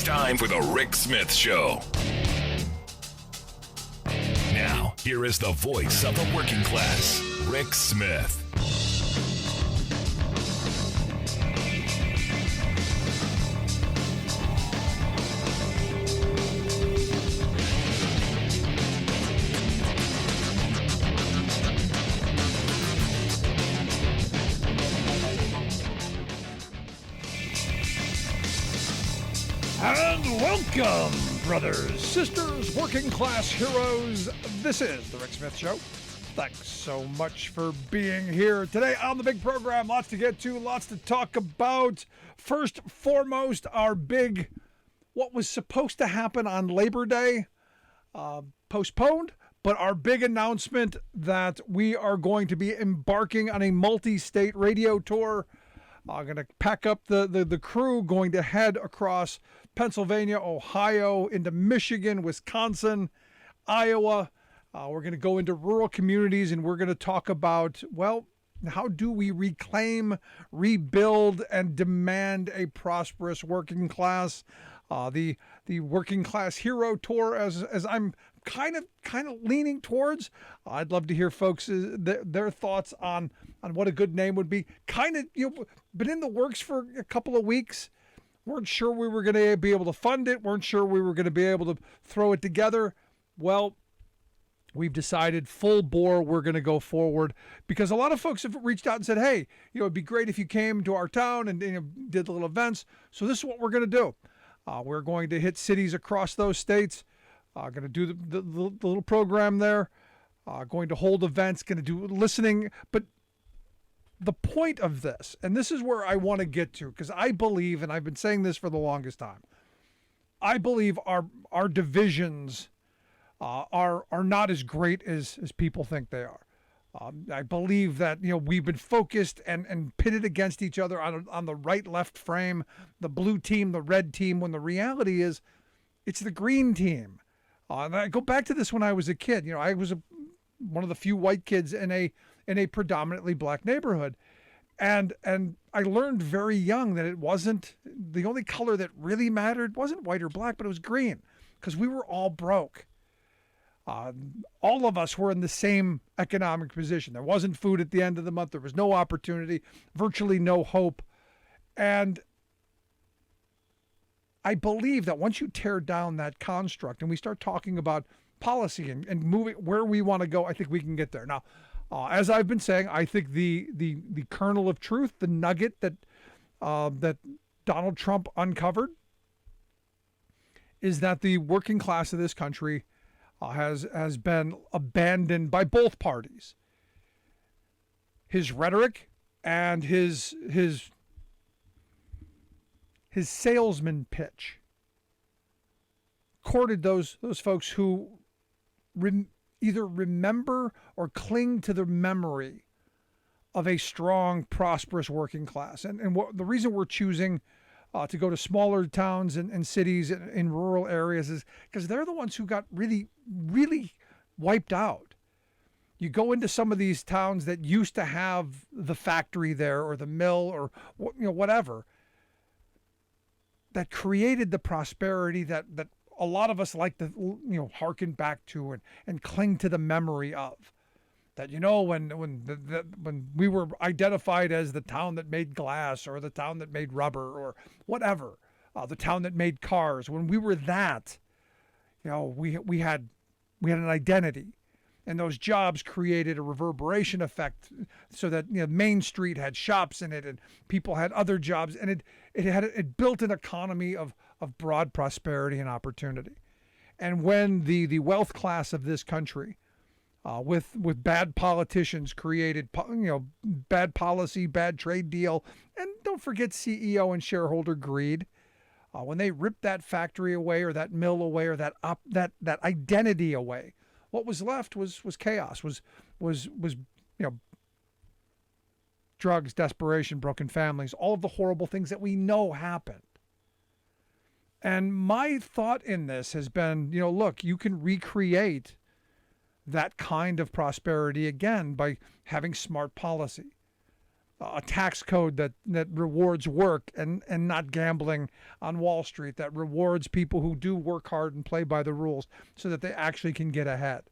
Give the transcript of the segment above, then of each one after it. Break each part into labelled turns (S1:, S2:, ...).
S1: time for the Rick Smith Show. Now, here is the voice of the working class, Rick Smith.
S2: And welcome, brothers, sisters, working class heroes. This is the Rick Smith Show. Thanks so much for being here today on the big program. Lots to get to, lots to talk about. First, foremost, our big, what was supposed to happen on Labor Day, postponed, but our big announcement that we are going to be embarking on a multi-state radio tour. Going to pack up the crew, going to head across Pennsylvania, Ohio, into Michigan, Wisconsin, Iowa. We're going to go into rural communities, and we're going to talk about, well, how do we reclaim, rebuild, and demand a prosperous working class? The working class hero tour, as I'm kind of leaning towards. I'd love to hear folks their thoughts on what a good name would be. Been in the works for a couple of weeks. Weren't sure we were going to be able to fund it. Weren't sure we were going to be able to throw it together. Well, we've decided full bore we're going to go forward, because a lot of folks have reached out and said, hey, it'd be great if you came to our town and did the little events. So this is what we're going to do. We're going to hit cities across those states. Going to do the little program there. Going to hold events. Going to do listening. But the point of this, and this is where I want to get to, because I believe, and I've been saying this for the longest time, I believe our divisions are not as great as people think they are. I believe that we've been focused and pitted against each other on the right-left frame, the blue team, the red team, when the reality is it's the green team. And I go back to this when I was a kid. I was one of the few white kids in a predominantly black neighborhood, and I learned very young that it wasn't the only color that really mattered wasn't white or black, but it was green, because we were all broke. All of us were in the same economic position. There wasn't food at the end of the month. There was no opportunity, virtually no hope. And I believe that once you tear down that construct and we start talking about policy and moving where we want to go, I think we can get there. Now, as I've been saying, I think the kernel of truth, the nugget that Donald Trump uncovered, is that the working class of this country has been abandoned by both parties. His rhetoric and his salesman pitch courted those folks who either remember or cling to the memory of a strong, prosperous working class. And the reason we're choosing to go to smaller towns and cities in rural areas is because they're the ones who got really, really wiped out. You go into some of these towns that used to have the factory there or the mill or whatever that created the prosperity that a lot of us like to harken back to and cling to the memory of. That when we were identified as the town that made glass or the town that made rubber or whatever, the town that made cars, when we were that, we had an identity, and those jobs created a reverberation effect, so that Main Street had shops in it and people had other jobs, and it built an economy of broad prosperity and opportunity. And when the wealth class of this country, with bad politicians created, bad policy, bad trade deal, and don't forget CEO and shareholder greed. When they ripped that factory away or that mill away or that identity away, what was left was chaos, was drugs, desperation, broken families, all of the horrible things that we know happened. And my thought in this has been, look, you can recreate that kind of prosperity again by having smart policy. a tax code that rewards work and not gambling on Wall Street, that rewards people who do work hard and play by the rules so that they actually can get ahead.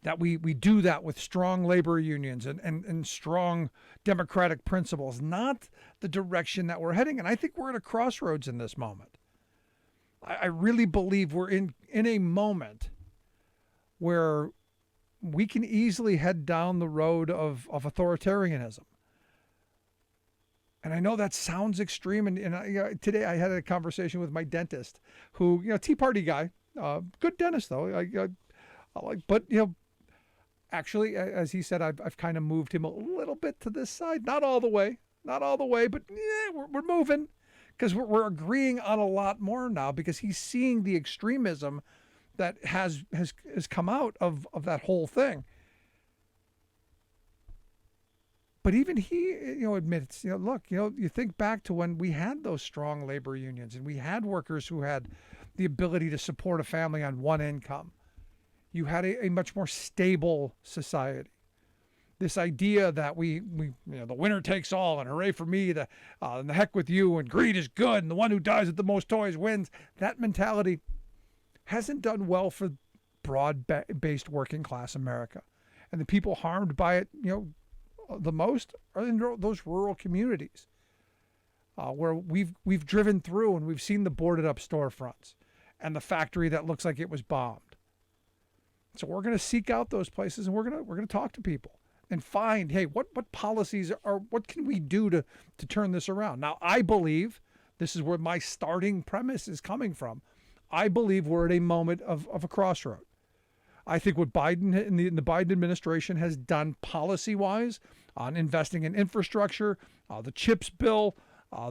S2: That we do that with strong labor unions and strong democratic principles, not the direction that we're heading. And I think we're at a crossroads in this moment. I really believe we're in a moment where we can easily head down the road of authoritarianism. And I know that sounds extreme. And today I had a conversation with my dentist who, Tea Party guy, good dentist though. But actually, as he said, I've kind of moved him a little bit to this side. Not all the way, but yeah, we're moving because we're agreeing on a lot more now because he's seeing the extremism that has come out of that whole thing. But even he, admits, look, you think back to when we had those strong labor unions and we had workers who had the ability to support a family on one income. You had a much more stable society. This idea that we the winner takes all and hooray for me, and the heck with you, and greed is good, and the one who dies with the most toys wins. That mentality hasn't done well for broad-based working class America. And the people harmed by it, the most are in those rural communities where we've driven through and we've seen the boarded up storefronts and the factory that looks like it was bombed. So we're going to seek out those places and we're going to talk to people and find, hey, what policies what can we do to turn this around? Now, I believe this is where my starting premise is coming from. I believe we're at a moment of a crossroad. I think what Biden and the Biden administration has done policy-wise on investing in infrastructure, the CHIPS bill,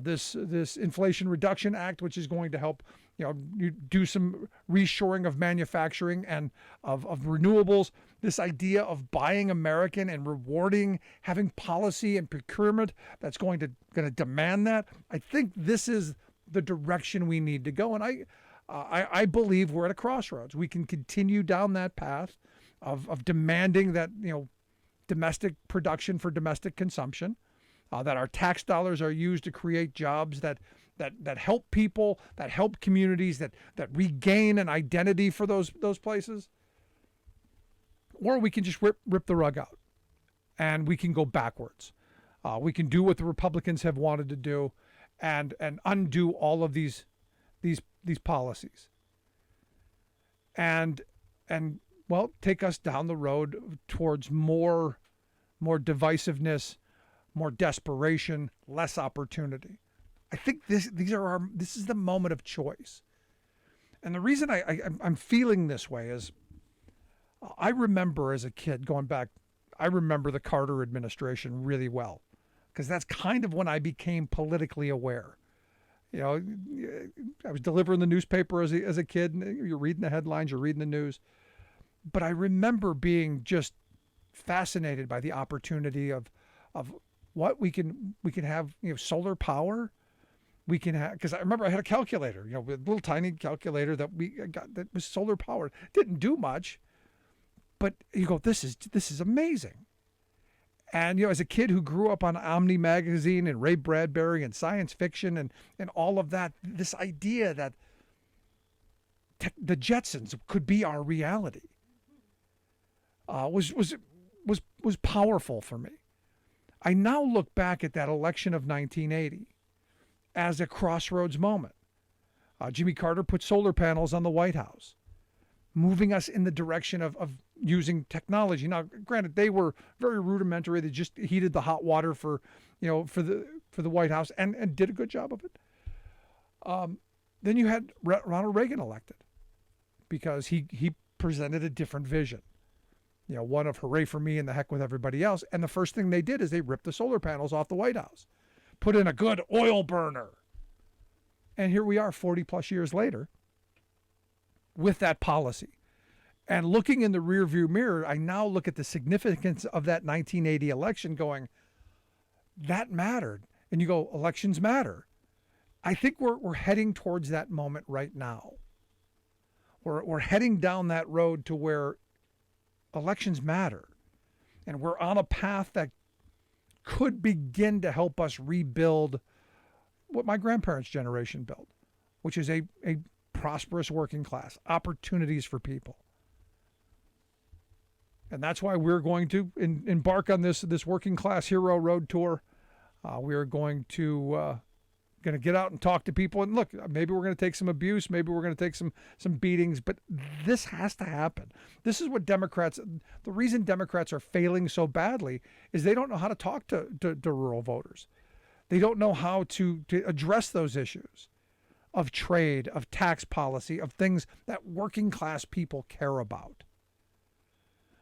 S2: this Inflation Reduction Act, which is going to help you do some reshoring of manufacturing and of renewables. This idea of buying American and rewarding, having policy and procurement that's going to demand that. I think this is the direction we need to go, and I believe we're at a crossroads. We can continue down that path of demanding that domestic production for domestic consumption, that our tax dollars are used to create jobs that help people, that help communities, that regain an identity for those places. Or we can just rip the rug out, and we can go backwards. We can do what the Republicans have wanted to do, and undo all of these policies, and take us down the road towards more divisiveness, more desperation, less opportunity. I think this is the moment of choice. And the reason I'm feeling this way is I remember as a kid going back, I remember the Carter administration really well, because that's kind of when I became politically aware. I was delivering the newspaper as a kid, and you're reading the headlines, you're reading the news. But I remember being just fascinated by the opportunity of what we can have, solar power. We can have, because I remember I had a calculator, a little tiny calculator that we got that was solar powered. Didn't do much, but you go, this is amazing. And as a kid who grew up on Omni magazine and Ray Bradbury and science fiction and all of that, this idea that the Jetsons could be our reality was powerful for me. I now look back at that election of 1980 as a crossroads moment. Jimmy Carter put solar panels on the White House, moving us in the direction of using technology. Now, granted, they were very rudimentary. They just heated the hot water for the White House and did a good job of it. Then you had Ronald Reagan elected because he presented a different vision. One of hooray for me and the heck with everybody else. And the first thing they did is they ripped the solar panels off the White House, put in a good oil burner. And here we are 40 plus years later with that policy. And looking in the rearview mirror, I now look at the significance of that 1980 election going, that mattered. And you go, elections matter. I think we're heading towards that moment right now. We're heading down that road to where elections matter. And we're on a path that could begin to help us rebuild what my grandparents' generation built, which is a prosperous working class, opportunities for people. And that's why we're going to embark on this working class hero road tour. We are going to get out and talk to people. And look, maybe we're going to take some abuse. Maybe we're going to take some beatings. But this has to happen. This is what Democrats, the reason Democrats are failing so badly is they don't know how to talk to rural voters. They don't know how to address those issues of trade, of tax policy, of things that working class people care about.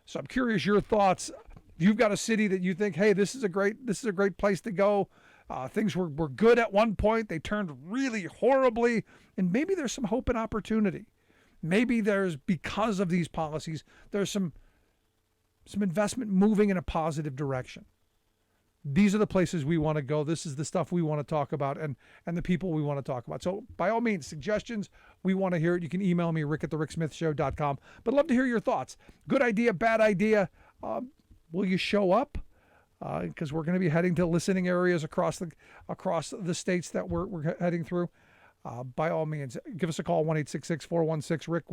S2: So I'm curious your thoughts. If you've got a city that you think, hey, this is a great place to go. Things were good at one point. They turned really horribly. And maybe there's some hope and opportunity. Maybe there's, because of these policies, there's some investment moving in a positive direction. These are the places we want to go. This is the stuff we want to talk about and the people we want to talk about. So by all means, suggestions, we want to hear it. You can email me, rick@thericksmithshow.com. But I'd love to hear your thoughts. Good idea, bad idea. Will you show up? Because we're going to be heading to listening areas across the states that we're heading through. By all means, give us a call, 1-866-416-RICK,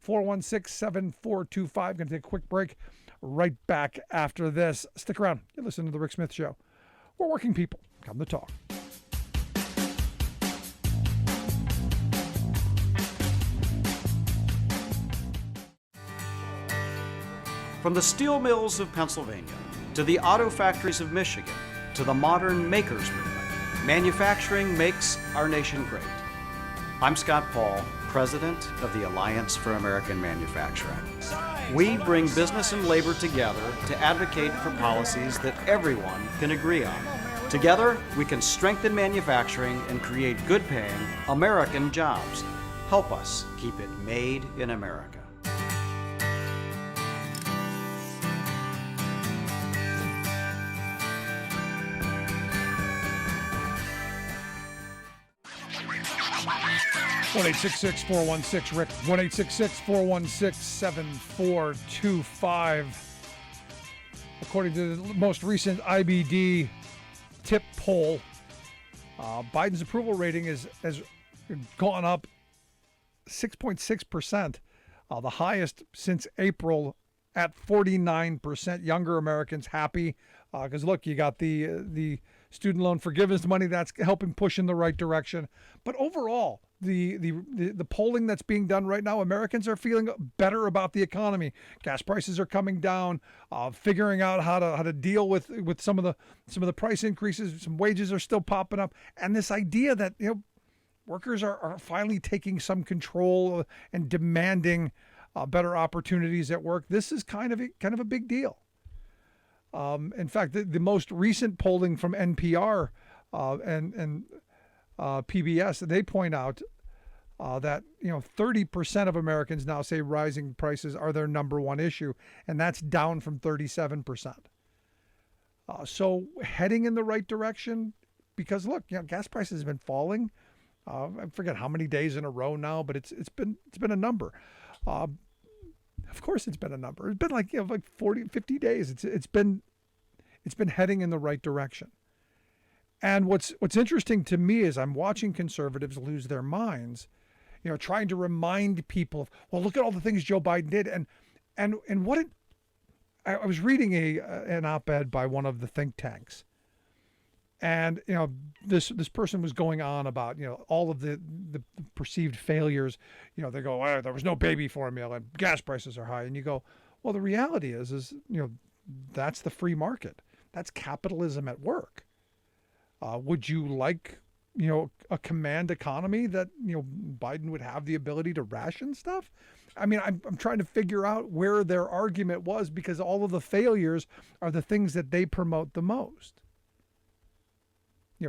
S2: 1-866-416-7425. Going to take a quick break. Right back after this. Stick around. You listen to The Rick Smith Show. We're working people. Come to talk.
S3: From the steel mills of Pennsylvania to the auto factories of Michigan to the modern makers movement, manufacturing makes our nation great. I'm Scott Paul, president of the Alliance for American Manufacturing. We bring business and labor together to advocate for policies that everyone can agree on. Together, we can strengthen manufacturing and create good-paying American jobs. Help us keep it made in America.
S2: One 866-416-RICK, 1-866-416-7425. According to the most recent IBD tip poll, Biden's approval rating has gone up 6.6%, the highest since April at 49%. Younger Americans happy because, look, you got the student loan forgiveness money that's helping push in the right direction. But overall, the polling that's being done right now, Americans are feeling better about the economy. Gas prices are coming down, figuring out how to deal with some of the price increases. Some wages are still popping up, and this idea that workers are finally taking some control and demanding better opportunities at work. This is kind of a big deal. In fact, the most recent polling from NPR and PBS, they point out that 30% of Americans now say rising prices are their number one issue, and that's down from 37%. So heading in the right direction, because look, gas prices have been falling. I forget how many days in a row now, but it's been a number. Of course, it's been a number. It's been like 40, 50 days. It's been heading in the right direction. And what's interesting to me is I'm watching conservatives lose their minds, trying to remind people of, well, look at all the things Joe Biden did, and what it. I was reading an op-ed by one of the think tanks, and this person was going on about all of the perceived failures. They go, oh, there was no baby formula, and gas prices are high, and you go, well, the reality is that's the free market. That's capitalism at work. Would you like, a command economy that, Biden would have the ability to ration stuff? I mean, I'm trying to figure out where their argument was, because all of the failures are the things that they promote the most.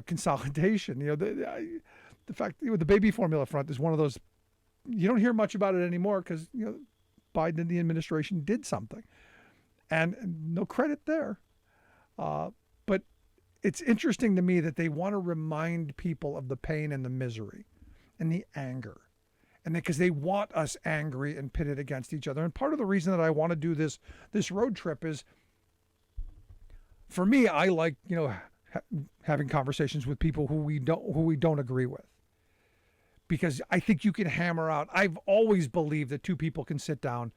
S2: Consolidation, the fact the baby formula front is one of those, you don't hear much about it anymore because, Biden and the administration did something, and no credit there. But it's interesting to me that they want to remind people of the pain and the misery and the anger, and because they want us angry and pitted against each other. And part of the reason that I want to do this road trip is For me, I like, having conversations with people who we don't agree with, because I think you can hammer out. I've always believed that two people can sit down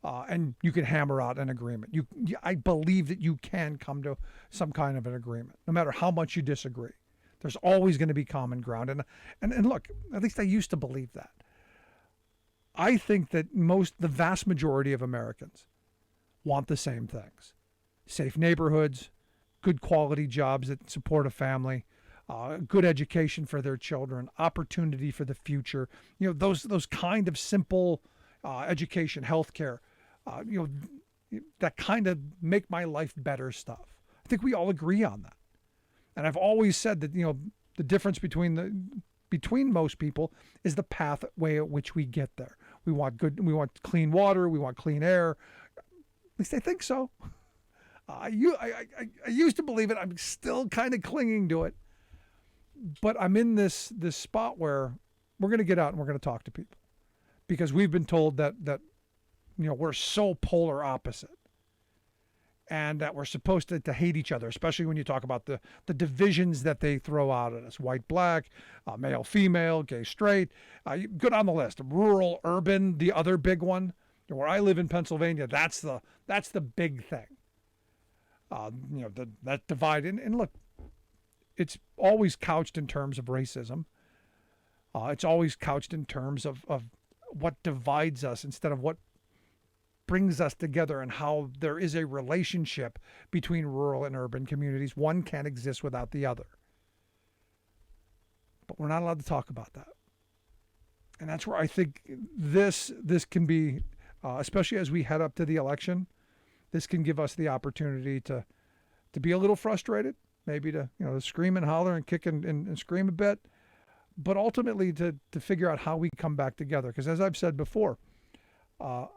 S2: and you can hammer out an agreement. I believe that you can come to some kind of an agreement, no matter how much you disagree. There's always going to be common ground. And look, at least I used to believe that. I think that the vast majority of Americans want the same things: safe neighborhoods, good quality jobs that support a family, good education for their children, opportunity for the future. Those kind of simple education, healthcare, that kind of make my life better stuff. I think we all agree on that. And I've always said that, the difference between most people is the pathway at which we get there. We want clean water, we want clean air. At least I think so. I used to believe it. I'm still kind of clinging to it. But I'm in this spot where we're going to get out and we're going to talk to people, because we've been told that we're so polar opposite, and that we're supposed to hate each other, especially when you talk about the divisions that they throw out at us: white, black, male, female, gay, straight. You go down the list: rural, urban, the other big one. Where I live in Pennsylvania, that's the big thing. That divide. And look, it's always couched in terms of racism. It's always couched in terms of what divides us instead of what brings us together, and how there is a relationship between rural and urban communities. One can't exist without the other. But we're not allowed to talk about that. And that's where I think this can be, especially as we head up to the election, this can give us the opportunity to be a little frustrated, maybe to scream and holler and kick and scream a bit, but ultimately to figure out how we come back together. Because as I've said before,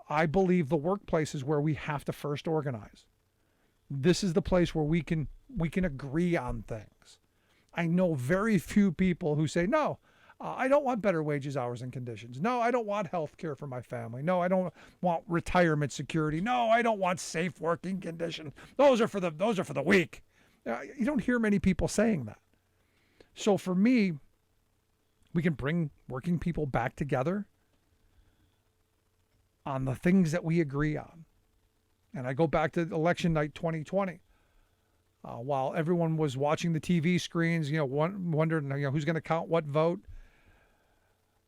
S2: I believe the workplace is where we have to first organize. This is the place where we can agree on things. I know very few people who say, no, I don't want better wages, hours, and conditions. No, I don't want health care for my family. No, I don't want retirement security. No, I don't want safe working conditions. Those are for the weak. You don't hear many people saying that. So for me, we can bring working people back together on the things that we agree on. And I go back to election night 2020. While everyone was watching the TV screens, wondering who's going to count what vote,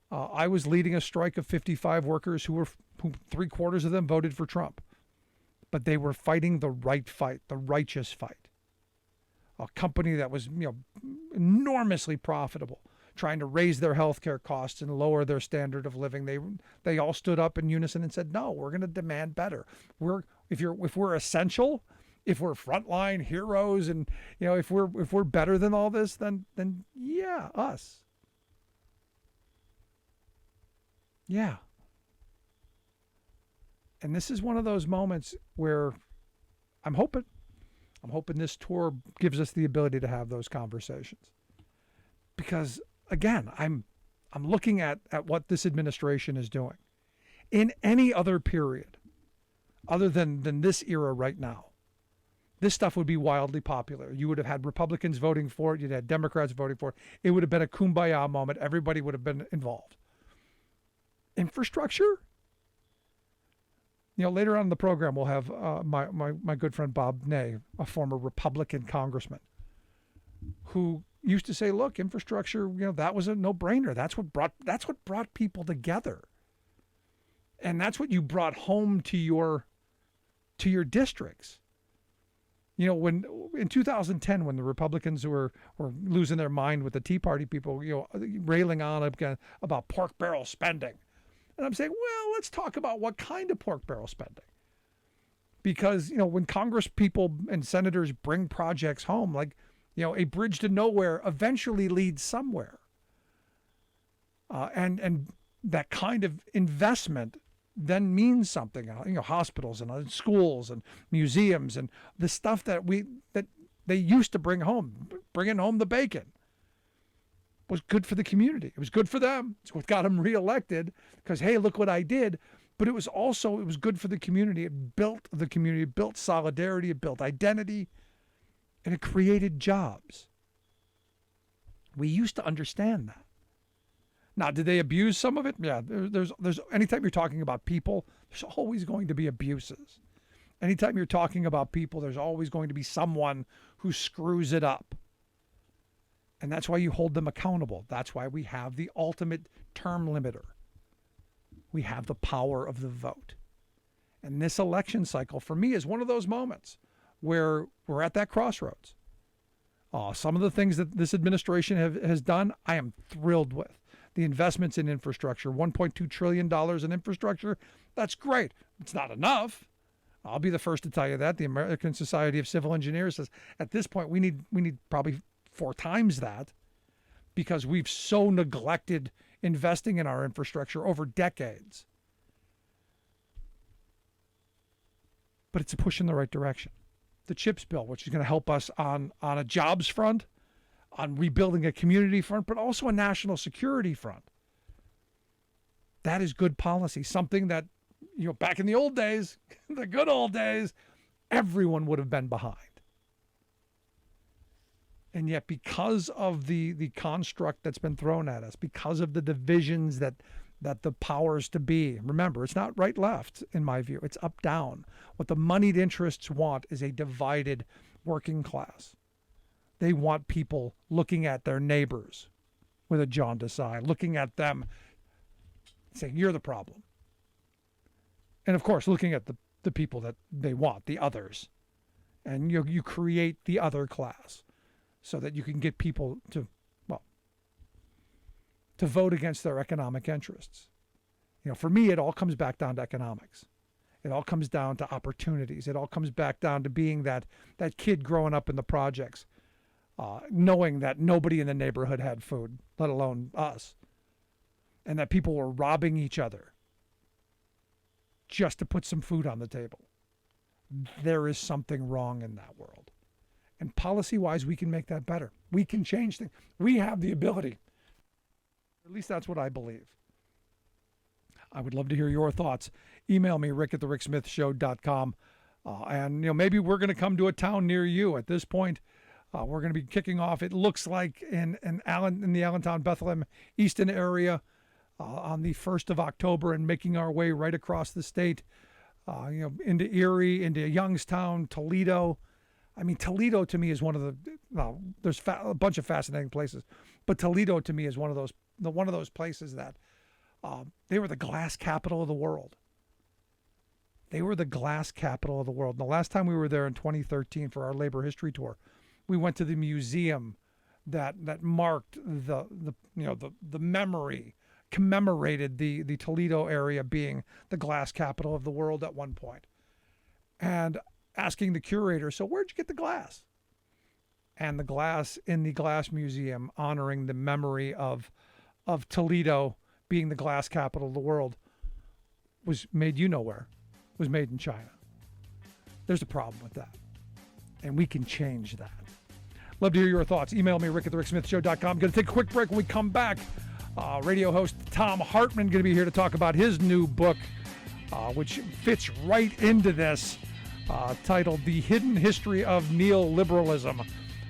S2: I was leading a strike of 55 workers who 3/4 of them voted for Trump. But they were fighting the right fight, the righteous fight. A company that was enormously profitable, trying to raise their healthcare costs and lower their standard of living. They all stood up in unison and said, no, we're going to demand better. If we're essential, if we're frontline heroes, and if we're better than all this, then yeah, us. Yeah. And this is one of those moments where I'm hoping this tour gives us the ability to have those conversations. Because again, I'm looking at what this administration is doing. In any other period, other than this era right now, this stuff would be wildly popular. You would have had Republicans voting for it. You'd had Democrats voting for it. It would have been a kumbaya moment. Everybody would have been involved. Infrastructure? Later on in the program, we'll have my good friend Bob Ney, a former Republican congressman, who used to say, look, infrastructure, that was a no-brainer. That's what brought people together. And that's what you brought home to your districts. When in 2010, when the Republicans were losing their mind with the Tea Party people, railing on about pork barrel spending. And I'm saying, well, let's talk about what kind of pork barrel spending. Because, when Congress people and senators bring projects home, like, a bridge to nowhere eventually leads somewhere. And that kind of investment then means something. Hospitals and schools and museums and the stuff that they used to bring home, bringing home the bacon, was good for the community. It was good for them. It's what got them reelected, because, hey, look what I did. But it was good for the community. It built the community, it built solidarity, it built identity. and it created jobs. We used to understand that. Now, did they abuse some of it? Yeah, there's anytime you're talking about people, there's always going to be abuses. Anytime you're talking about people, there's always going to be someone who screws it up. And that's why you hold them accountable. That's why we have the ultimate term limiter. We have the power of the vote. And this election cycle, for me, is one of those moments where we're at that crossroads. Some of the things that this administration has done, I am thrilled with. The investments in infrastructure, $1.2 trillion in infrastructure, that's great. It's not enough. I'll be the first to tell you that. The American Society of Civil Engineers says at this point we need probably 4 times that, because we've so neglected investing in our infrastructure over decades. But it's a push in the right direction. The CHIPS bill, which is going to help us on a jobs front, on rebuilding a community front, but also a national security front. That is good policy, something that, back in the old days, the good old days, everyone would have been behind. And yet, because of the construct that's been thrown at us, because of the divisions that the powers to be, remember, it's not right-left, in my view, it's up-down. What the moneyed interests want is a divided working class. They want people looking at their neighbors with a jaundiced eye, looking at them saying, you're the problem. And of course, looking at the people that they want, the others. And you create the other class so that you can get people to vote against their economic interests. For me, it all comes back down to economics. It all comes down to opportunities. It all comes back down to being that kid growing up in the projects, knowing that nobody in the neighborhood had food, let alone us, and that people were robbing each other just to put some food on the table. There is something wrong in that world. And policy-wise, we can make that better. We can change things. We have the ability. At least that's what I believe. I would love to hear your thoughts. Email me, rick@thericksmithshow.com. And maybe we're going to come to a town near you. At this point, we're going to be kicking off, it looks like, in the Allentown, Bethlehem, Easton area on the 1st of October, and making our way right across the state, into Erie, into Youngstown, Toledo. I mean, Toledo to me is one of the, there's a bunch of fascinating places, but Toledo to me is one of those places that they were the glass capital of the world. They were the glass capital of the world. And the last time we were there in 2013 for our labor history tour, we went to the museum that marked the memory, commemorated the Toledo area being the glass capital of the world at one point. And asking the curator, so where'd you get the glass? And the glass in the Glass Museum, honoring the memory of Toledo being the glass capital of the world, was made where. Was made in China. There's a problem with that. And we can change that. Love to hear your thoughts. Email me, rick@thericksmithshow.com. Going to take a quick break. When we come back, radio host Tom Hartman going to be here to talk about his new book, which fits right into this, titled The Hidden History of Neoliberalism,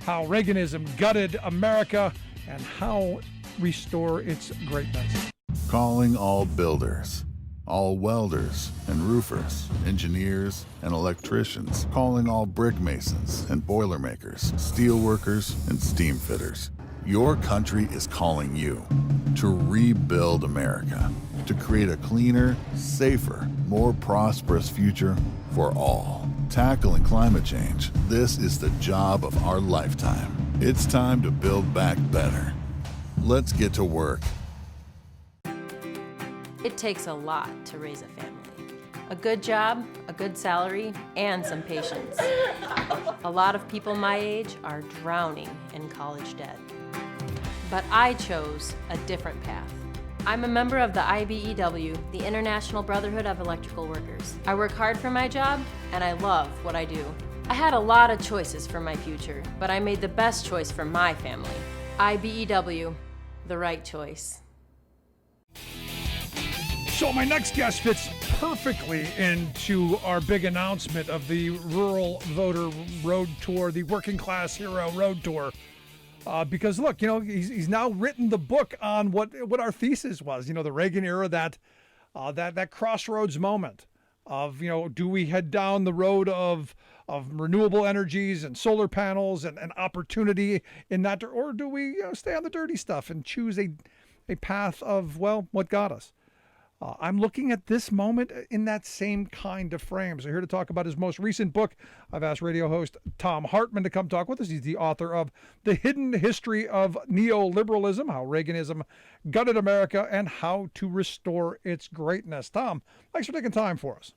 S2: How Reaganism Gutted America and How Restore Its Greatness.
S4: Calling all builders, all welders and roofers, engineers and electricians, calling all brick masons and boiler makers, steel workers and steam fitters. Your country is calling you to rebuild America, to create a cleaner, safer, more prosperous future for all. Tackling climate change, this is the job of our lifetime. It's time to build back better. Let's get to work.
S5: It takes a lot to raise a family. A good job, a good salary, and some patience. A lot of people my age are drowning in college debt. But I chose a different path. I'm a member of the IBEW, the International Brotherhood of Electrical Workers. I work hard for my job, and I love what I do. I had a lot of choices for my future, but I made the best choice for my family. IBEW, the right choice.
S2: So my next guest fits perfectly into our big announcement of the Rural Voter Road Tour, the Working Class Hero Road Tour. Because look, he's now written the book on what our thesis was. The Reagan era, that crossroads moment of do we head down the road of renewable energies and solar panels and opportunity in that, or do we stay on the dirty stuff and choose a path of what got us? I'm looking at this moment in that same kind of frame. So here to talk about his most recent book, I've asked radio host Tom Hartman to come talk with us. He's the author of The Hidden History of Neoliberalism, How Reaganism Gutted America, and How to Restore Its Greatness. Tom, thanks for taking time for us.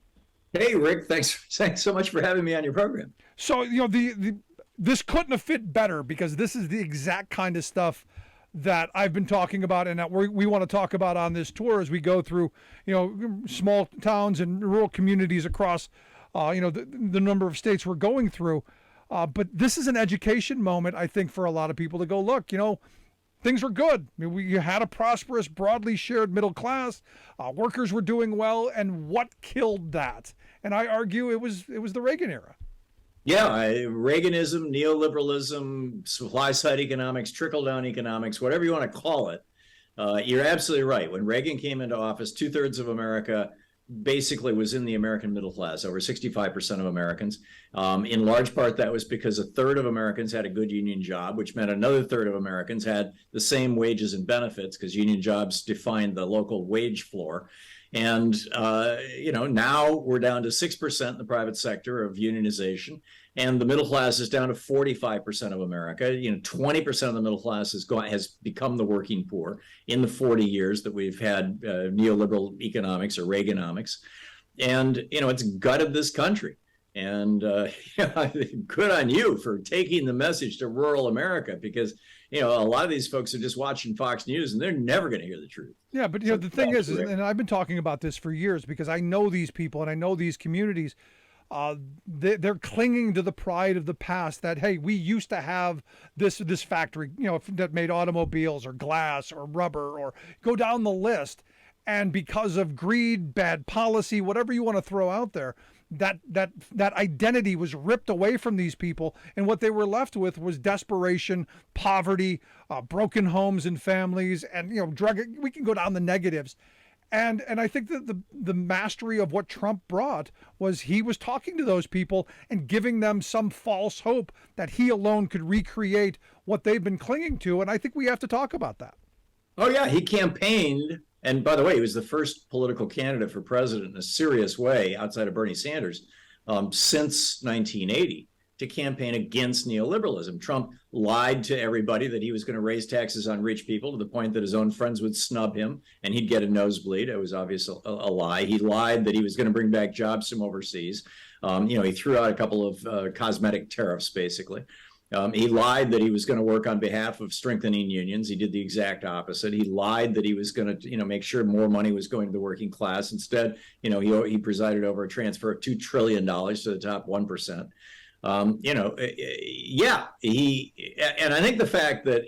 S6: Hey, Rick, thanks so much for having me on your program.
S2: So, this couldn't have fit better, because this is the exact kind of stuff that I've been talking about and that we want to talk about on this tour as we go through, small towns and rural communities across, the number of states we're going through. But this is an education moment, I think, for a lot of people to go, look, things were good. I mean, we had a prosperous, broadly shared middle class. Workers were doing well. And what killed that? And I argue it was the Reagan era.
S6: Yeah, Reaganism, neoliberalism, supply-side economics, trickle-down economics, whatever you want to call it. You're absolutely right. When Reagan came into office, 2/3 of America basically was in the American middle class, over 65% of Americans. In large part, that was because 1/3 of Americans had a good union job, which meant another 1/3 of Americans had the same wages and benefits, because union jobs defined the local wage floor. And, now we're down to 6% in the private sector of unionization, and the middle class is down to 45% of America. 20% of the middle class has become the working poor in the 40 years that we've had neoliberal economics or Reaganomics. And, it's gutted this country. And good on you for taking the message to rural America, because a lot of these folks are just watching Fox News and they're never going to hear the truth.
S2: Yeah, but the thing is, and I've been talking about this for years, because I know these people and I know these communities. They're clinging to the pride of the past that, hey, we used to have this factory, that made automobiles or glass or rubber, or go down the list. And because of greed, bad policy, whatever you want to throw out there, that identity was ripped away from these people, and what they were left with was desperation, poverty, broken homes and families, and drug. We can go down the negatives, and I think that the mastery of what Trump brought was he was talking to those people and giving them some false hope that he alone could recreate what they've been clinging to, and I think we have to talk about that.
S6: Oh yeah, he campaigned. And by the way, he was the first political candidate for president in a serious way outside of Bernie Sanders since 1980 to campaign against neoliberalism. Trump lied to everybody that he was going to raise taxes on rich people to the point that his own friends would snub him and he'd get a nosebleed. It was obviously a lie. He lied that he was going to bring back jobs from overseas. He threw out a couple of cosmetic tariffs, basically. He lied that he was going to work on behalf of strengthening unions. He did the exact opposite. He lied that he was going to, make sure more money was going to the working class. Instead, he presided over a transfer of $2 trillion to the top 1%. And I think the fact that,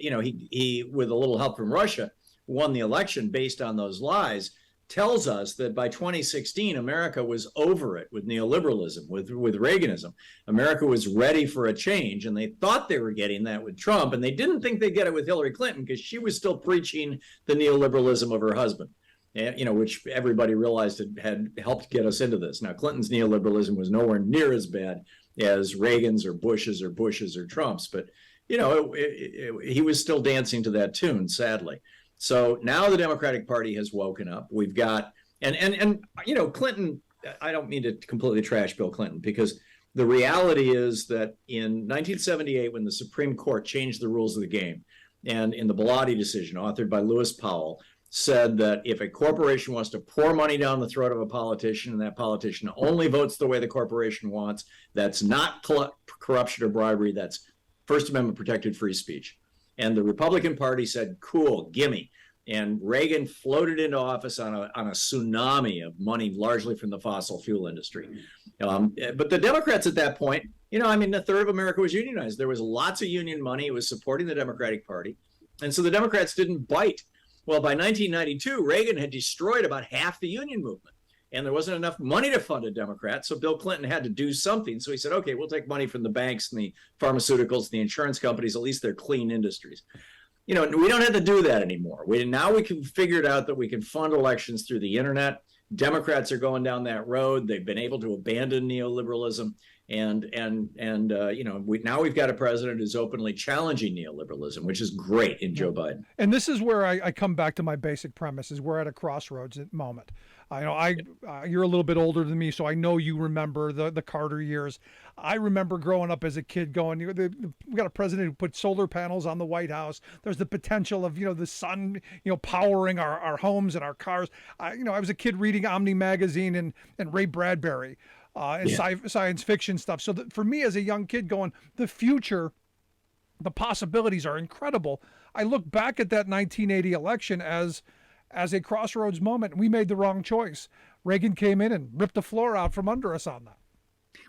S6: he, with a little help from Russia, won the election based on those lies tells us that by 2016, America was over it with neoliberalism, with Reaganism. America was ready for a change, and they thought they were getting that with Trump, and they didn't think they'd get it with Hillary Clinton because she was still preaching the neoliberalism of her husband, which everybody realized had helped get us into this. Now, Clinton's neoliberalism was nowhere near as bad as Reagan's or Bush's or Trump's, but, he was still dancing to that tune, sadly. So now the Democratic Party has woken up. We've got, and Clinton, I don't mean to completely trash Bill Clinton, because the reality is that in 1978, when the Supreme Court changed the rules of the game, and in the Bellotti decision, authored by Lewis Powell, said that if a corporation wants to pour money down the throat of a politician, and that politician only votes the way the corporation wants, that's not corruption or bribery, that's First Amendment protected free speech. And the Republican Party said, cool, gimme. And Reagan floated into office on a tsunami of money, largely from the fossil fuel industry. But the Democrats at that point, 1/3 of America was unionized. There was lots of union money. It was supporting the Democratic Party. And so the Democrats didn't bite. Well, by 1992, Reagan had destroyed about half the union movement, and there wasn't enough money to fund a Democrat. So Bill Clinton had to do something. So he said, okay, we'll take money from the banks and the pharmaceuticals and the insurance companies. At least they're clean industries. We don't have to do that anymore. Now we can figure it out that we can fund elections through the internet. Democrats are going down that road. They've been able to abandon neoliberalism. Now we've got a president who's openly challenging neoliberalism, which is great in Joe Biden.
S2: And this is where I come back to my basic premise: is we're at a crossroads at the moment. You're a little bit older than me, so I know you remember the Carter years. I remember growing up as a kid going, we got a president who put solar panels on the White House. There's the potential of, the sun, powering our homes and our cars. I was a kid reading Omni magazine and Ray Bradbury. Science fiction stuff. So for me as a young kid going, the future, the possibilities are incredible. I look back at that 1980 election as a crossroads moment. We made the wrong choice. Reagan came in and ripped the floor out from under us on that.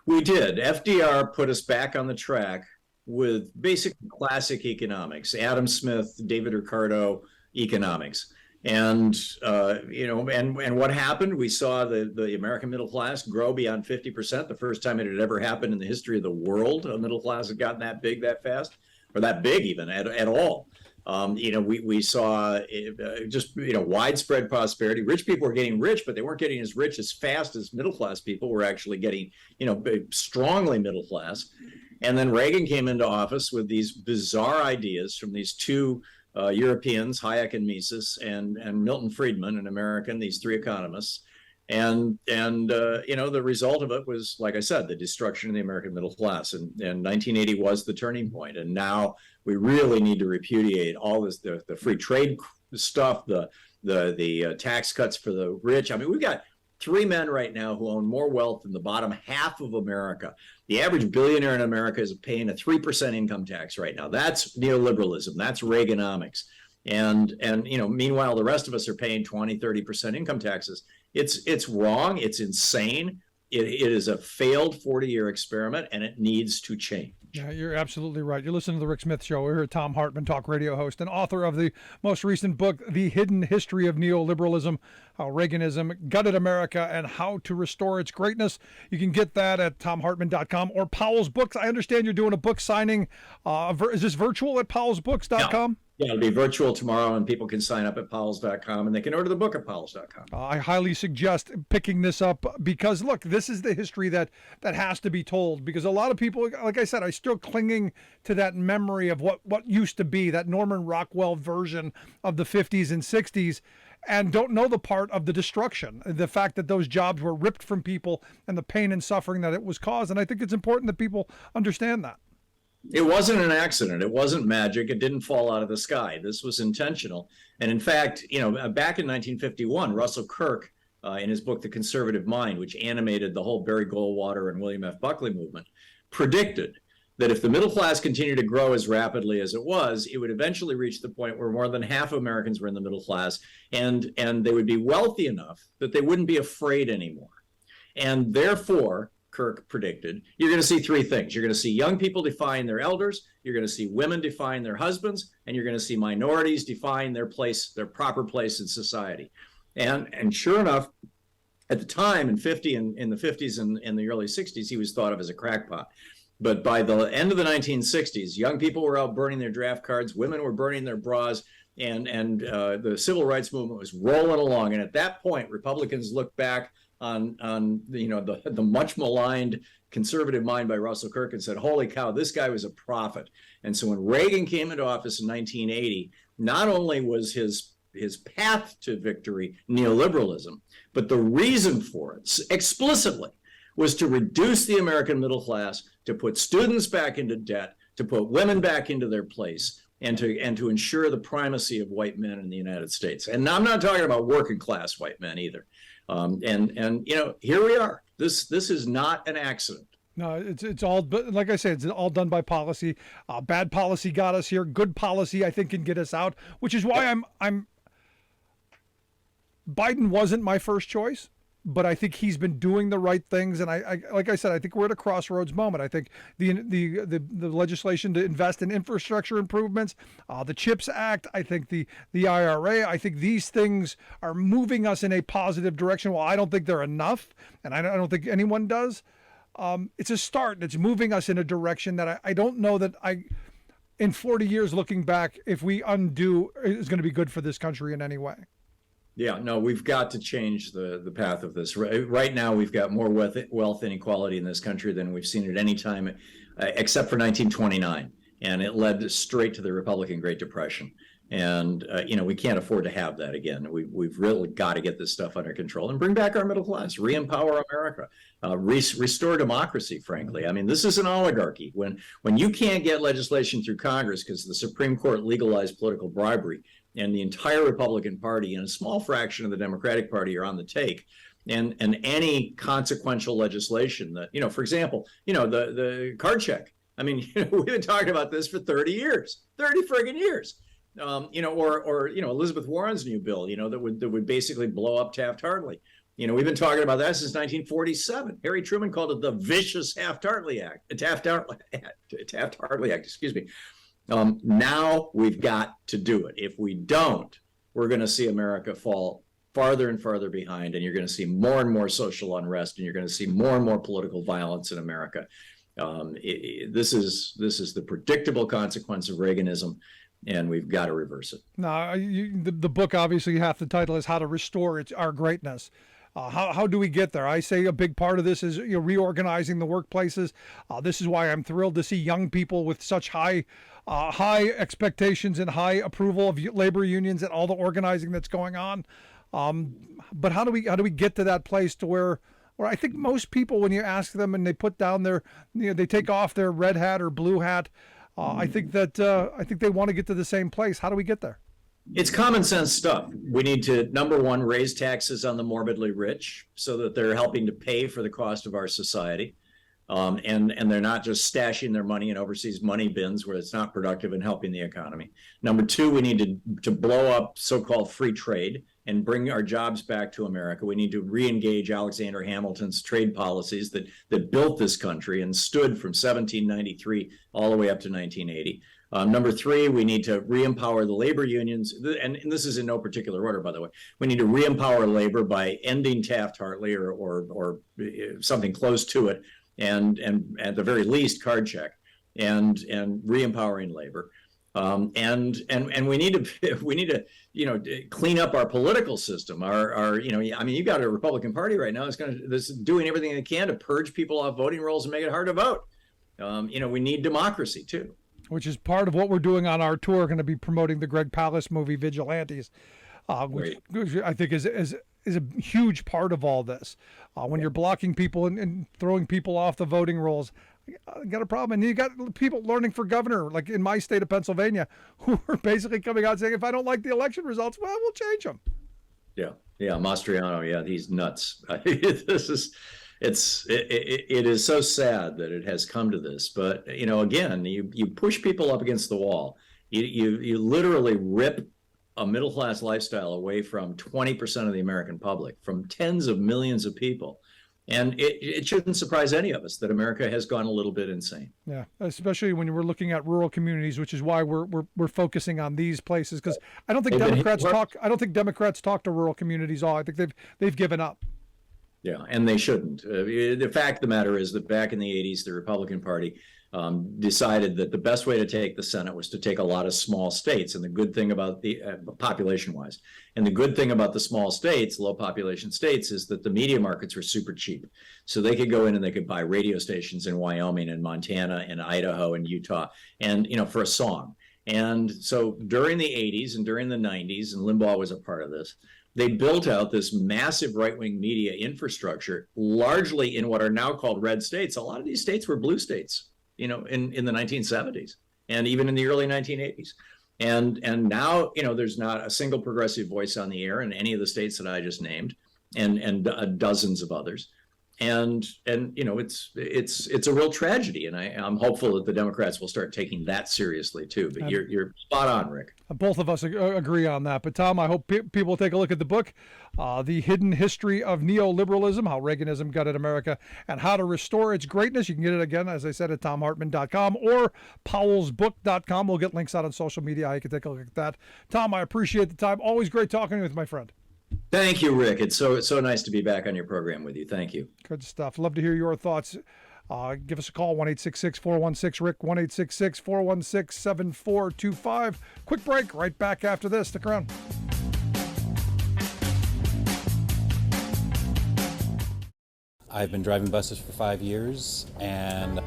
S6: We did. FDR put us back on the track with basic classic economics, Adam Smith, David Ricardo economics. And what happened? We saw the American middle class grow beyond 50%, the first time it had ever happened in the history of the world. A middle class had gotten that big that fast, or that big even at all. We saw widespread prosperity. Rich people were getting rich, but they weren't getting as rich as fast as middle class people were actually getting, strongly middle class. And then Reagan came into office with these bizarre ideas from these two Europeans, Hayek and Mises, and Milton Friedman, an American, these three economists. And the result of it was, like I said, the destruction of the American middle class. And 1980 was the turning point. And now we really need to repudiate all this, the free trade stuff, the tax cuts for the rich. I mean, we've got three men right now who own more wealth than the bottom half of America. The average billionaire in America is paying a 3% income tax right now. That's neoliberalism. That's Reaganomics. And meanwhile, the rest of us are paying 20, 30% income taxes. It's wrong. It's insane. It is a failed 40-year experiment, and it needs to change.
S2: Yeah, you're absolutely right. You're listening to The Rick Smith Show. We're here, Tom Hartman, talk radio host and author of the most recent book, The Hidden History of Neoliberalism, How Reaganism Gutted America and How to Restore Its Greatness. You can get that at tomhartman.com or Powell's Books. I understand you're doing a book signing. Is this virtual at powellsbooks.com?
S6: Yeah, it'll be virtual tomorrow, and people can sign up at powells.com, and they can order the book at powells.com.
S2: I highly suggest picking this up because, look, this is the history that has to be told, because a lot of people, like I said, are still clinging to that memory of what used to be, that Norman Rockwell version of the 50s and 60s, and don't know the part of the destruction, the fact that those jobs were ripped from people and the pain and suffering that it was caused. And I think it's important that people understand that.
S6: It wasn't an accident. It wasn't magic. It didn't fall out of the sky. This was intentional. And in fact, back in 1951, Russell Kirk, in his book, The Conservative Mind, which animated the whole Barry Goldwater and William F. Buckley movement, predicted that if the middle class continued to grow as rapidly as it was, it would eventually reach the point where more than half of Americans were in the middle class, and they would be wealthy enough that they wouldn't be afraid anymore. And therefore, Kirk predicted, you're going to see three things. You're going to see young people defying their elders, you're going to see women defying their husbands, and you're going to see minorities defying their proper place in society. And sure enough, at the time in the 50s and the early 60s, he was thought of as a crackpot. But by the end of the 1960s, young people were out burning their draft cards, women were burning their bras, and the civil rights movement was rolling along. And at that point, Republicans looked back on the much maligned conservative mind by Russell Kirk and said, holy cow, this guy was a prophet. And so when Reagan came into office in 1980, not only was his path to victory neoliberalism, but the reason for it explicitly was to reduce the American middle class, to put students back into debt, to put women back into their place, and to ensure the primacy of white men in the United States. And I'm not talking about working class white men either. Here we are. This is not an accident.
S2: No, it's all, like I said, it's all done by policy. Bad policy got us here. Good policy, I think, can get us out. Which is why I'm. Biden wasn't my first choice. but I think he's been doing the right things. And I like I said, I think we're at a crossroads moment. I think the legislation to invest in infrastructure improvements, the CHIPS Act, I think the IRA, I think these things are moving us in a positive direction. Well, I don't think they're enough, and I don't think anyone does. It's a start, and it's moving us in a direction that I don't know that in 40 years looking back, if we undo, is going to be good for this country in any way.
S6: Yeah, no, we've got to change the path of this. Right now, we've got more wealth inequality in this country than we've seen at any time, except for 1929. And it led straight to the Republican Great Depression. And, we can't afford to have that again. We've really got to get this stuff under control and bring back our middle class, re-empower America, restore democracy, frankly. I mean, this is an oligarchy. When you can't get legislation through Congress because the Supreme Court legalized political bribery, and the entire Republican Party and a small fraction of the Democratic Party are on the take, and any consequential legislation that, for example, the card check. I mean, we've been talking about this for 30 friggin' years. Or Elizabeth Warren's new bill, that would basically blow up Taft-Hartley. We've been talking about that since 1947. Harry Truman called it the vicious Taft-Hartley Act, Taft-Hartley Act, excuse me. Now we've got to do it. If we don't, we're going to see America fall farther and farther behind, and you're going to see more and more social unrest, and you're going to see more and more political violence in America. This is the predictable consequence of Reaganism, and we've got to reverse it.
S2: Now, the book, obviously, half the title is How to Restore Our Greatness. How do we get there? I say a big part of this is reorganizing the workplaces. This is why I'm thrilled to see young people with such high expectations and high approval of labor unions and all the organizing that's going on. But how do we get to that place to where I think most people, when you ask them and they put down they take off their red hat or blue hat, I think they want to get to the same place. How do we get there?
S6: It's common sense stuff. We need to, number one, raise taxes on the morbidly rich so that they're helping to pay for the cost of our society. And they're not just stashing their money in overseas money bins where it's not productive and helping the economy. Number two, we need to blow up so-called free trade and bring our jobs back to America. We need to re-engage Alexander Hamilton's trade policies that built this country and stood from 1793 all the way up to 1980. Number three, we need to re-empower the labor unions, and this is in no particular order, by the way. We need to re-empower labor by ending Taft-Hartley or something close to it, and at the very least, card check, and re-empowering labor. And we need to clean up our political system. You've got a Republican Party right now that's doing everything it can to purge people off voting rolls and make it hard to vote. We need democracy too.
S2: Which is part of what we're doing on our tour. We're going to be promoting the Greg Palast movie Vigilantes, which I think is a huge part of all this. When you're blocking people and throwing people off the voting rolls, you got a problem. And you got people learning for governor, like in my state of Pennsylvania, who are basically coming out saying, if I don't like the election results, well, we'll change them.
S6: Yeah, Mastriano, yeah, he's nuts. It is so sad that it has come to this, but again, you push people up against the wall. You literally rip a middle class lifestyle away from 20% of the American public, from tens of millions of people, and it shouldn't surprise any of us that America has gone a little bit insane. Yeah,
S2: especially when we're looking at rural communities, which is why we're focusing on these places, because I don't think Democrats talk to rural communities all. I think they've given up.
S6: Yeah, and they shouldn't. The fact of the matter is that back in the 80s, the Republican Party decided that the best way to take the Senate was to take a lot of small states. And the good thing about the population-wise, and the good thing about the small states, low population states, is that the media markets were super cheap. So they could go in and they could buy radio stations in Wyoming and Montana and Idaho and Utah, and for a song. And so during the 80s and during the 90s, and Limbaugh was a part of this, they built out this massive right-wing media infrastructure, largely in what are now called red states. A lot of these states were blue states, in the 1970s and even in the early 1980s. And now, there's not a single progressive voice on the air in any of the states that I just named, and dozens of others. and it's a real tragedy, and I'm hopeful that the Democrats will start taking that seriously too. But you're spot on, Rick.
S2: Both of us agree on that. But Tom, I hope people will take a look at the book, The Hidden History of Neoliberalism, How Reaganism Gutted America and How to Restore Its Greatness. You can get it again, as I said, at tomhartman.com or powellsbook.com. We'll get links out on social media. You can take a look at that. Tom, I appreciate the time. Always great talking with my friend.
S6: Thank you, Rick. It's so nice to be back on your program with you. Thank you.
S2: Good stuff. Love to hear your thoughts. Give us a call, 1-866-416-RICK, 1-866-416-7425. Quick break, right back after this. Stick around.
S7: I've been driving buses for 5 years, and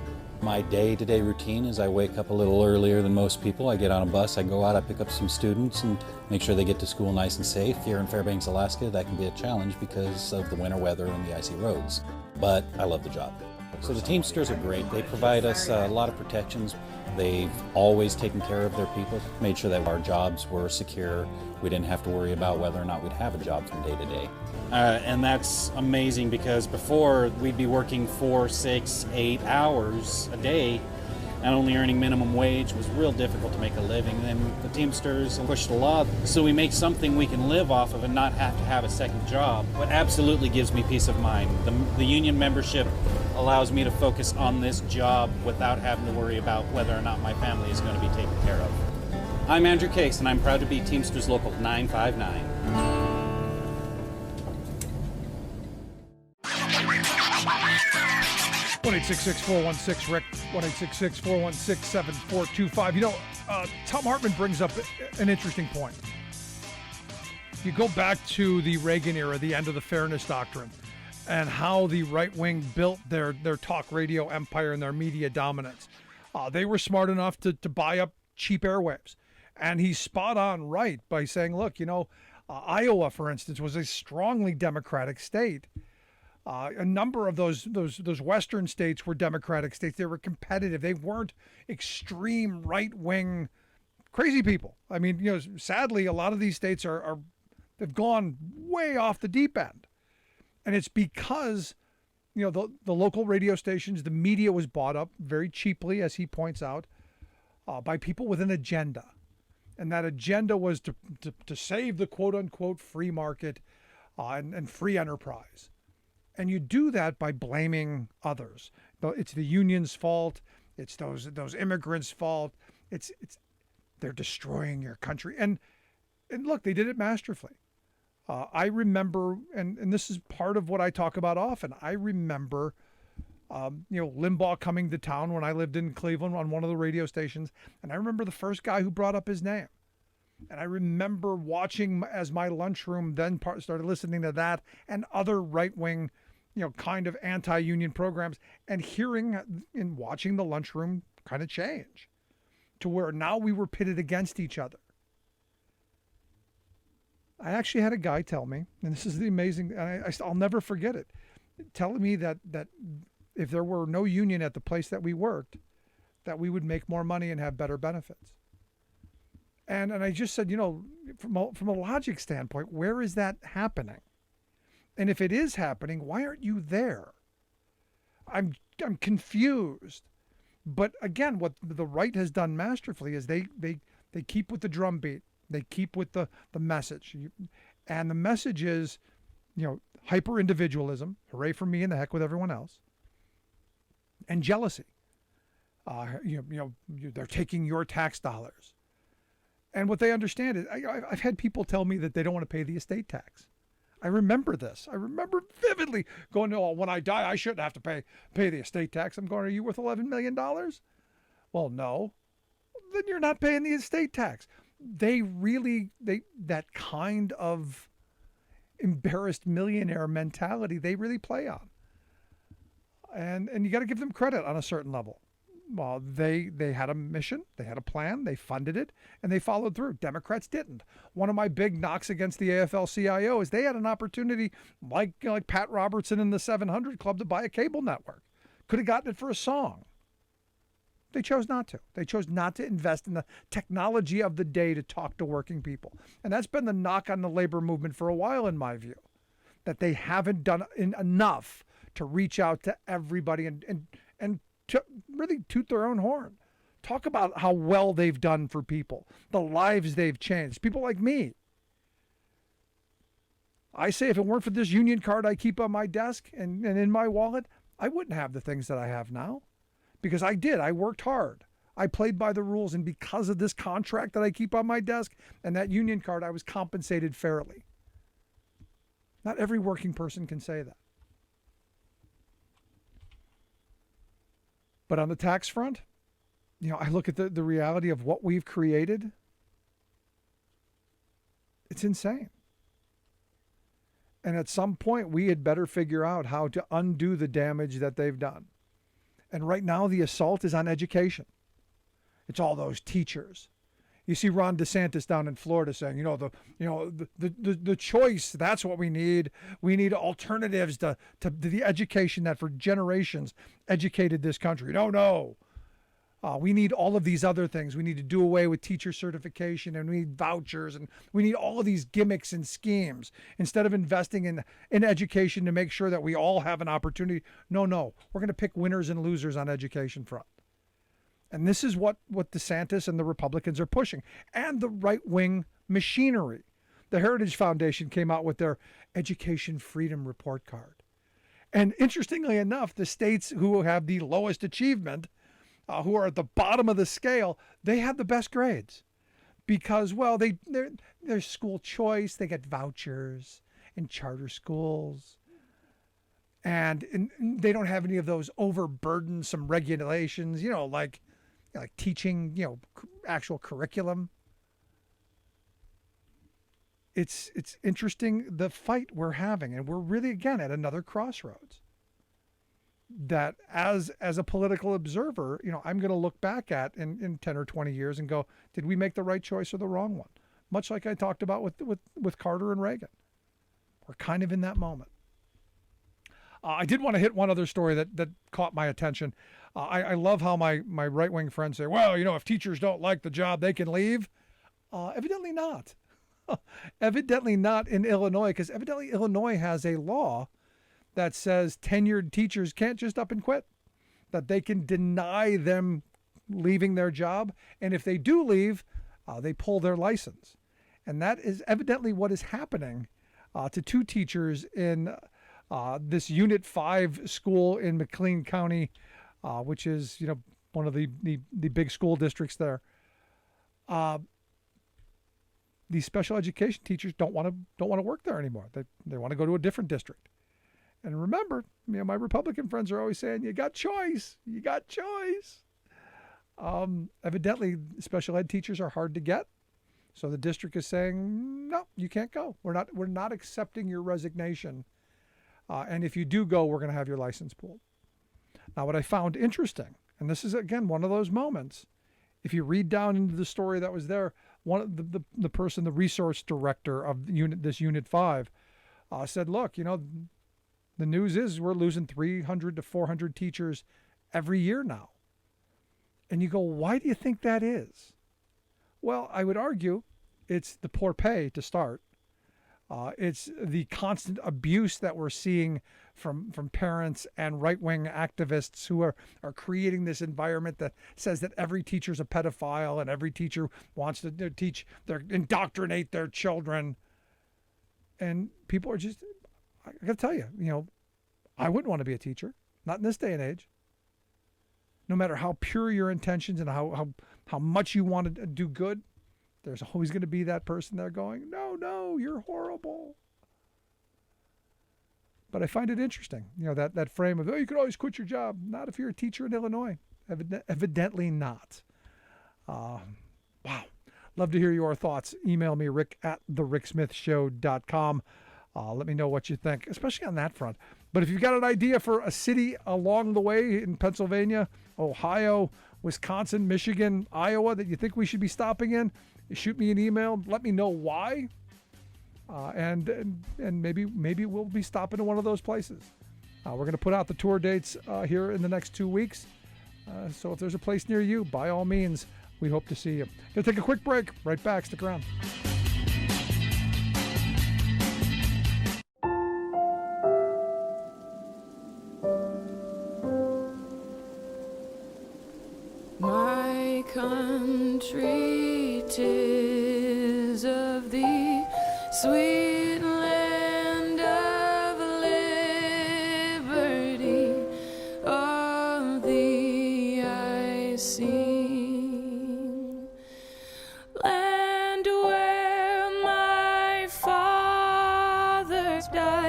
S7: my day-to-day routine is I wake up a little earlier than most people. I get on a bus, I go out, I pick up some students and make sure they get to school nice and safe. Here in Fairbanks, Alaska, that can be a challenge because of the winter weather and the icy roads. But I love the job. So the Teamsters are great. They provide us a lot of protections. They've always taken care of their people, made sure that our jobs were secure. We didn't have to worry about whether or not we'd have a job from day to day.
S8: And that's amazing because before we'd be working 4, 6, 8 hours a day and only earning minimum wage was real difficult to make a living. Then the Teamsters pushed a law so we make something we can live off of and not have to have a second job. What absolutely gives me peace of mind. The union membership allows me to focus on this job without having to worry about whether or not my family is going to be taken care of. I'm Andrew Case, and I'm proud to be Teamsters Local 959.
S2: 1-866-416-RICK, 1-866-416-7425. You know, Tom Hartman brings up an interesting point. You go back to the Reagan era, the end of the Fairness Doctrine, and how the right wing built their talk radio empire and their media dominance. They were smart enough to buy up cheap airwaves. And he's spot on right by saying, look, Iowa, for instance, was a strongly Democratic state. A number of those Western states were Democratic states. They were competitive. They weren't extreme right-wing crazy people. I mean, sadly, a lot of these states they've gone way off the deep end. And it's because, the local radio stations, the media was bought up very cheaply, as he points out, by people with an agenda. And that agenda was to save the quote-unquote free market and free enterprise. And you do that by blaming others. It's the union's fault. It's those immigrants' fault. They're destroying your country. And look, they did it masterfully. I remember, and this is part of what I talk about often. I remember, Limbaugh coming to town when I lived in Cleveland on one of the radio stations, and I remember the first guy who brought up his name. And I remember watching as my lunchroom then started listening to that and other right-wing, kind of anti-union programs, and hearing and watching the lunchroom kind of change to where now we were pitted against each other. I actually had a guy tell me, and this is the amazing, and I'll never forget it, telling me that if there were no union at the place that we worked, that we would make more money and have better benefits. And I just said, from a logic standpoint, where is that happening? And if it is happening, why aren't you there? I'm confused. But again, what the right has done masterfully is they keep with the drum beat. They keep with the message. And the message is, hyper individualism, hooray for me and the heck with everyone else, and jealousy. They're taking your tax dollars. And what they understand is, I've had people tell me that they don't want to pay the estate tax. I remember this. I remember vividly going, when I die, I shouldn't have to pay the estate tax. I'm going, are you worth $11 million? Well, no. Then you're not paying the estate tax. That kind of embarrassed millionaire mentality, they really play on. And you got to give them credit on a certain level. Well, they had a mission, they had a plan, they funded it, and they followed through. Democrats didn't. One of my big knocks against the AFL-CIO is they had an opportunity, like Pat Robertson in the 700 Club, to buy a cable network. Could have gotten it for a song. They chose not to. They chose not to invest in the technology of the day to talk to working people. And that's been the knock on the labor movement for a while, in my view, that they haven't done enough to reach out to everybody and to really toot their own horn. Talk about how well they've done for people, the lives they've changed. People like me. I say if it weren't for this union card I keep on my desk and in my wallet, I wouldn't have the things that I have now. Because I did. I worked hard. I played by the rules. And because of this contract that I keep on my desk and that union card, I was compensated fairly. Not every working person can say that. But on the tax front, I look at the reality of what we've created. It's insane. And at some point, we had better figure out how to undo the damage that they've done. And right now, the assault is on education. It's all those teachers. You see Ron DeSantis down in Florida saying, the choice, that's what we need. We need alternatives to the education that for generations educated this country. No. We need all of these other things. We need to do away with teacher certification, and we need vouchers, and we need all of these gimmicks and schemes instead of investing in education to make sure that we all have an opportunity. No. We're going to pick winners and losers on education front. And this is what DeSantis and the Republicans are pushing, and the right-wing machinery. The Heritage Foundation came out with their Education Freedom Report Card. And interestingly enough, the states who have the lowest achievement, who are at the bottom of the scale, they have the best grades because, well, they're school choice. They get vouchers in charter schools. And they don't have any of those overburdensome regulations, like teaching, actual curriculum. It's interesting, the fight we're having, and we're really, again, at another crossroads that as a political observer, I'm going to look back at in 10 or 20 years and go, did we make the right choice or the wrong one? Much like I talked about with Carter and Reagan. We're kind of in that moment. I did want to hit one other story that caught my attention. I love how my right-wing friends say, well, if teachers don't like the job, they can leave. Evidently not. Evidently not in Illinois, because evidently Illinois has a law that says tenured teachers can't just up and quit, that they can deny them leaving their job. And if they do leave, they pull their license. And that is evidently what is happening to two teachers in this Unit 5 school in McLean County, which is, one of the big school districts there. These special education teachers don't want to work there anymore. They want to go to a different district. And remember, my Republican friends are always saying, you got choice. You got choice. Evidently, special ed teachers are hard to get. So the district is saying, no, you can't go. We're not accepting your resignation. And if you do go, we're going to have your license pulled. Now, what I found interesting, and this is, again, one of those moments, if you read down into the story that was there, one of the person, the resource director of this Unit 5, said, look, the news is we're losing 300 to 400 teachers every year now. And you go, why do you think that is? Well, I would argue it's the poor pay to start. It's the constant abuse that we're seeing from parents and right-wing activists who are creating this environment that says that every teacher's a pedophile and every teacher wants to indoctrinate their children. And people are just, I got to tell you, I wouldn't want to be a teacher, not in this day and age. No matter how pure your intentions and how much you want to do good, there's always going to be that person there going, no, you're horrible. But I find it interesting, that frame of, you can always quit your job. Not if you're a teacher in Illinois. Evidently not. Wow. Love to hear your thoughts. Email me, rick@thericksmithshow.com. Let me know what you think, especially on that front. But if you've got an idea for a city along the way in Pennsylvania, Ohio, Wisconsin, Michigan, Iowa that you think we should be stopping in, shoot me an email. Let me know why. And maybe we'll be stopping in one of those places. We're going to put out the tour dates here in the next 2 weeks. So if there's a place near you, by all means, we hope to see you. Going to take a quick break. Right back. Stick around.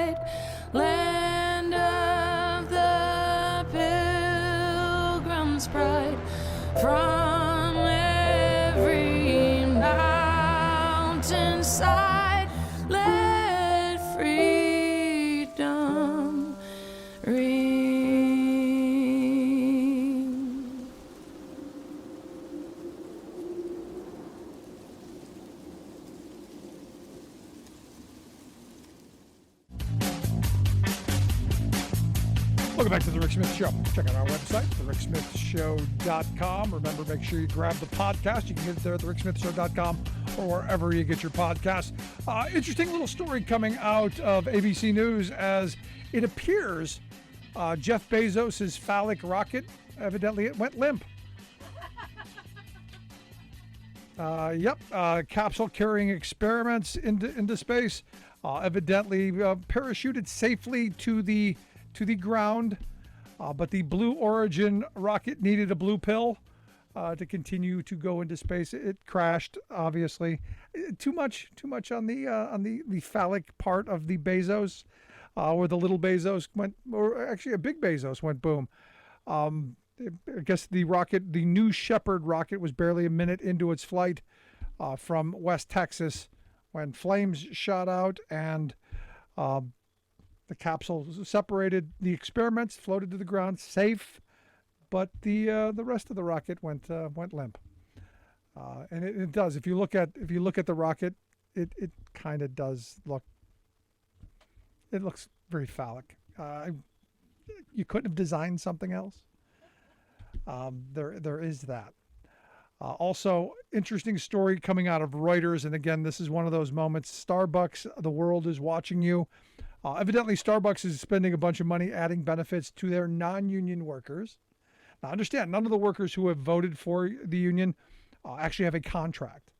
S9: side, land of the Pilgrim's pride. From every mountainside, let freedom ring.
S2: Welcome back to The Rick Smith Show. Check out our website, thericksmithshow.com. Remember, make sure you grab the podcast. You can get it there at thericksmithshow.com or wherever you get your podcasts. Interesting little story coming out of ABC News as it appears Jeff Bezos' phallic rocket, evidently it went limp. Capsule carrying experiments into space, evidently parachuted safely to the ground, but the Blue Origin rocket needed a blue pill to continue to go into space. It crashed, obviously. Too much on the phallic part of the Bezos, where the little Bezos went, or actually a big Bezos went boom. I guess the New Shepard rocket was barely a minute into its flight from West Texas when flames shot out and the capsule separated. The experiments floated to the ground safe, but the rest of the rocket went limp. And it does. If you look at the rocket, it kind of does look. It looks very phallic. You couldn't have designed something else. There is that. Also, interesting story coming out of Reuters, and again, this is one of those moments. Starbucks, the world is watching you. Evidently, Starbucks is spending a bunch of money adding benefits to their non-union workers. Now, understand, none of the workers who have voted for the union actually have a contract.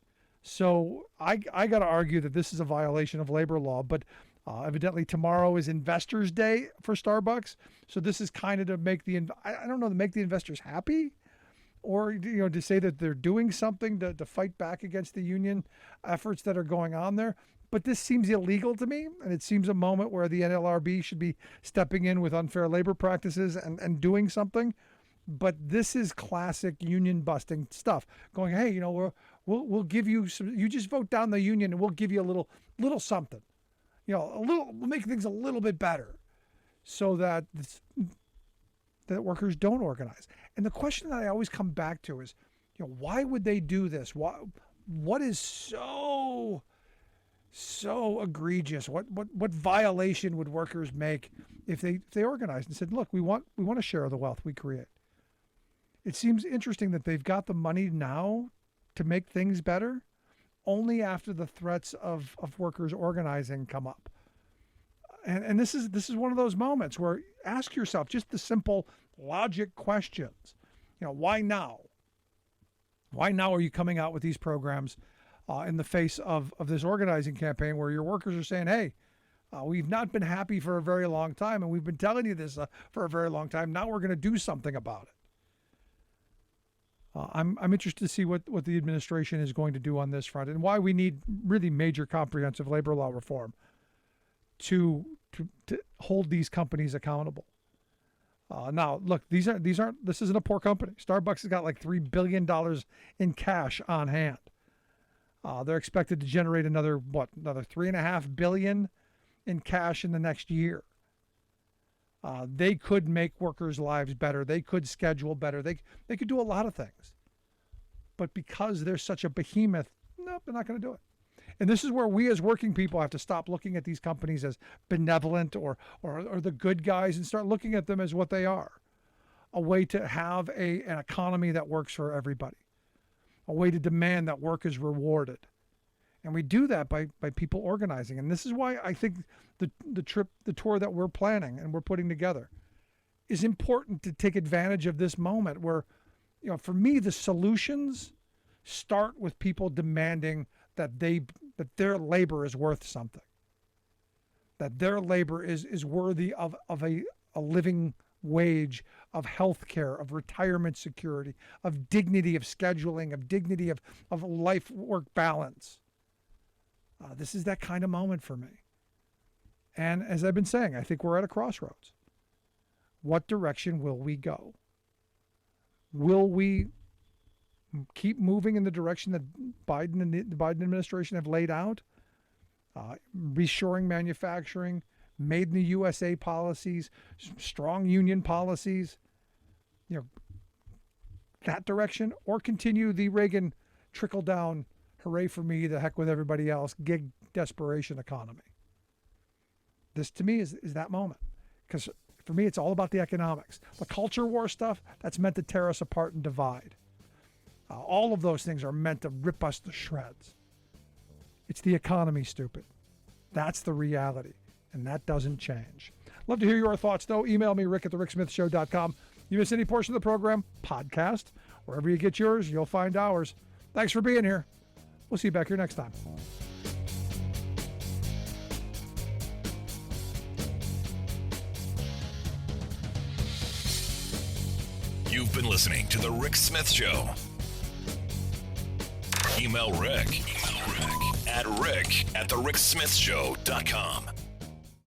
S2: So I got to argue that this is a violation of labor law, but evidently tomorrow is Investors Day for Starbucks. So this is kind of to make to make the investors happy, or to say that they're doing something to fight back against the union efforts that are going on there. But this seems illegal to me, and it seems a moment where the NLRB should be stepping in with unfair labor practices and doing something. But this is classic union busting stuff. Going, hey, we'll give you some. You just vote down the union, and we'll give you a little something. We'll make things a little bit better, so that workers don't organize. And the question that I always come back to is, why would they do this? What is so egregious? What violation would workers make if they organized and said, look, we want to share the wealth we create? It seems interesting that they've got the money now to make things better only after the threats of workers organizing come up. And this is one of those moments where ask yourself just the simple logic questions. Why now? Why now are you coming out with these programs in the face of this organizing campaign where your workers are saying, hey, we've not been happy for a very long time, and we've been telling you this for a very long time. Now we're going to do something about it. I'm interested to see what the administration is going to do on this front, and why we need really major comprehensive labor law reform to hold these companies accountable. Now, look, this isn't a poor company. Starbucks has got like $3 billion in cash on hand. They're expected to generate another $3.5 billion in cash in the next year. They could make workers' lives better. They could schedule better. They could do a lot of things. But because they're such a behemoth, nope, they're not going to do it. And this is where we as working people have to stop looking at these companies as benevolent or the good guys and start looking at them as what they are. A way to have an economy that works for everybody. A way to demand that work is rewarded. And we do that by people organizing. And this is why I think the tour that we're planning and we're putting together is important to take advantage of this moment where, for me, the solutions start with people demanding that their labor is worth something. That their labor is worthy of a living wage, of health care, of retirement security, of dignity of scheduling, of dignity of life-work balance. This is that kind of moment for me. And as I've been saying, I think we're at a crossroads. What direction will we go? Will we keep moving in the direction that Biden and the Biden administration have laid out? Reshoring manufacturing, made in the USA policies, strong union policies, that direction, or continue the Reagan trickle down, hooray for me, the heck with everybody else, gig desperation economy. This to me is that moment, because for me it's all about the economics. The culture war stuff, that's meant to tear us apart and divide. All of those things are meant to rip us to shreds. It's the economy, stupid. That's the reality, and that doesn't change. Love to hear your thoughts, though. Email me, rick@thericksmithshow.com. You miss any portion of the program, podcast. Wherever you get yours, you'll find ours. Thanks for being here. We'll see you back here next time.
S1: You've been listening to The Rick Smith Show. Email Rick at rick@thericksmithshow.com.